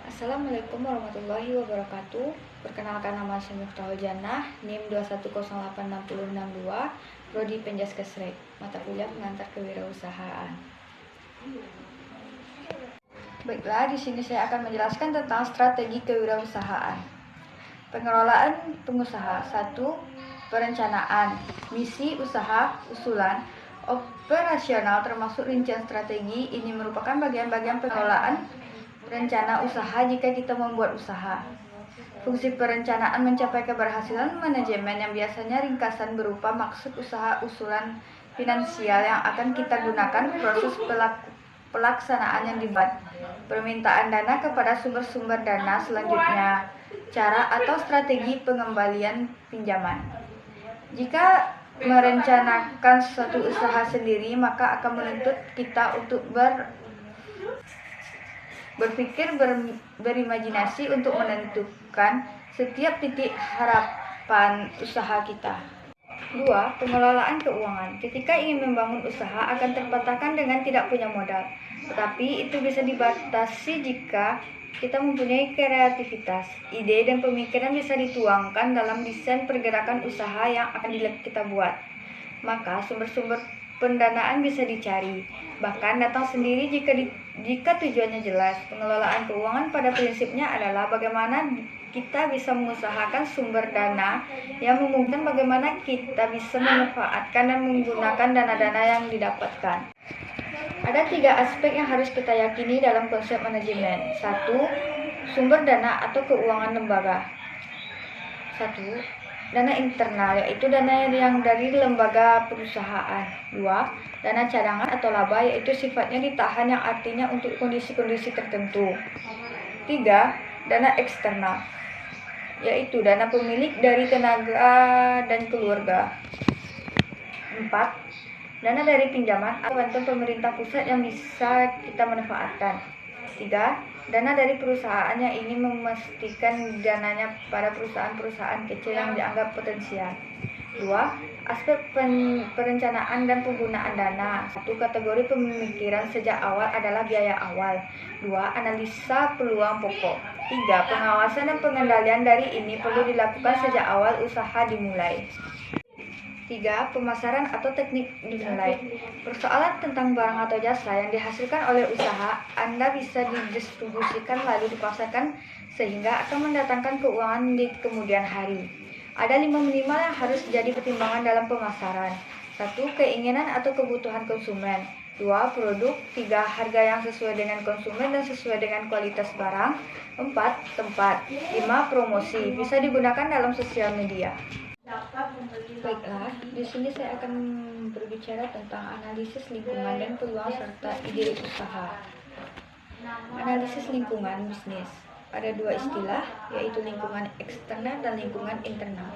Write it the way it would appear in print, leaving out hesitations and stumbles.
Assalamualaikum warahmatullahi wabarakatuh. Perkenalkan, nama saya Miftahul Jannah, NIM 2108662, Prodi Penjaskesrek, mata kuliah pengantar kewirausahaan. Baiklah, di sini saya akan menjelaskan tentang strategi kewirausahaan. Pengelolaan pengusaha. 1. Perencanaan, misi usaha, usulan, operasional termasuk rincian strategi. Ini merupakan bagian-bagian pengelolaan rencana usaha jika kita membuat usaha. Fungsi perencanaan mencapai keberhasilan manajemen yang biasanya ringkasan berupa maksud usaha, usulan finansial yang akan kita gunakan, proses pelaksanaan yang dibuat, permintaan dana kepada sumber-sumber dana selanjutnya, cara atau strategi pengembalian pinjaman. Jika merencanakan suatu usaha sendiri, maka akan menuntut kita untuk berpikir, berimajinasi untuk menentukan setiap titik harapan usaha kita. 2. Pengelolaan keuangan. Ketika ingin membangun usaha akan terpatahkan dengan tidak punya modal, tetapi itu bisa dibatasi jika kita mempunyai kreativitas. Ide dan pemikiran bisa dituangkan dalam desain pergerakan usaha yang akan kita buat. Maka sumber-sumber pendanaan bisa dicari, bahkan datang sendiri jika tujuannya jelas. Pengelolaan keuangan pada prinsipnya adalah bagaimana kita bisa mengusahakan sumber dana yang memungkinkan, bagaimana kita bisa memanfaatkan dan menggunakan dana-dana yang didapatkan. Ada 3 aspek yang harus kita yakini dalam konsep manajemen. 1. Sumber dana atau keuangan lembaga. 1. Dana internal, yaitu dana yang dari lembaga perusahaan. 2. Dana cadangan atau laba, yaitu sifatnya ditahan yang artinya untuk kondisi-kondisi tertentu. 3. Dana eksternal, yaitu dana pemilik dari tenaga dan keluarga. 4. Dana dari pinjaman atau bantuan pemerintah pusat yang bisa kita manfaatkan. 3. Dana dari perusahaan yang ingin memastikan dananya pada perusahaan-perusahaan kecil yang dianggap potensial. 2. Aspek perencanaan dan penggunaan dana. 1. Kategori pemikiran sejak awal adalah biaya awal. 2. Analisa peluang pokok. 3. Pengawasan dan pengendalian dari ini perlu dilakukan sejak awal usaha dimulai. 3. Pemasaran atau teknik nilai. Persoalan tentang barang atau jasa yang dihasilkan oleh usaha Anda bisa didistribusikan lalu dipasarkan sehingga akan mendatangkan keuangan di kemudian hari. Ada 5 minimal yang harus jadi pertimbangan dalam pemasaran. 1. Keinginan atau kebutuhan konsumen. 2. Produk. 3. Harga yang sesuai dengan konsumen dan sesuai dengan kualitas barang. 4. Tempat. 5. Promosi. Bisa digunakan dalam sosial media. Baiklah, di sini saya akan berbicara tentang analisis lingkungan dan peluang serta ide usaha. Analisis lingkungan bisnis. Ada 2 istilah, yaitu lingkungan eksternal dan lingkungan internal.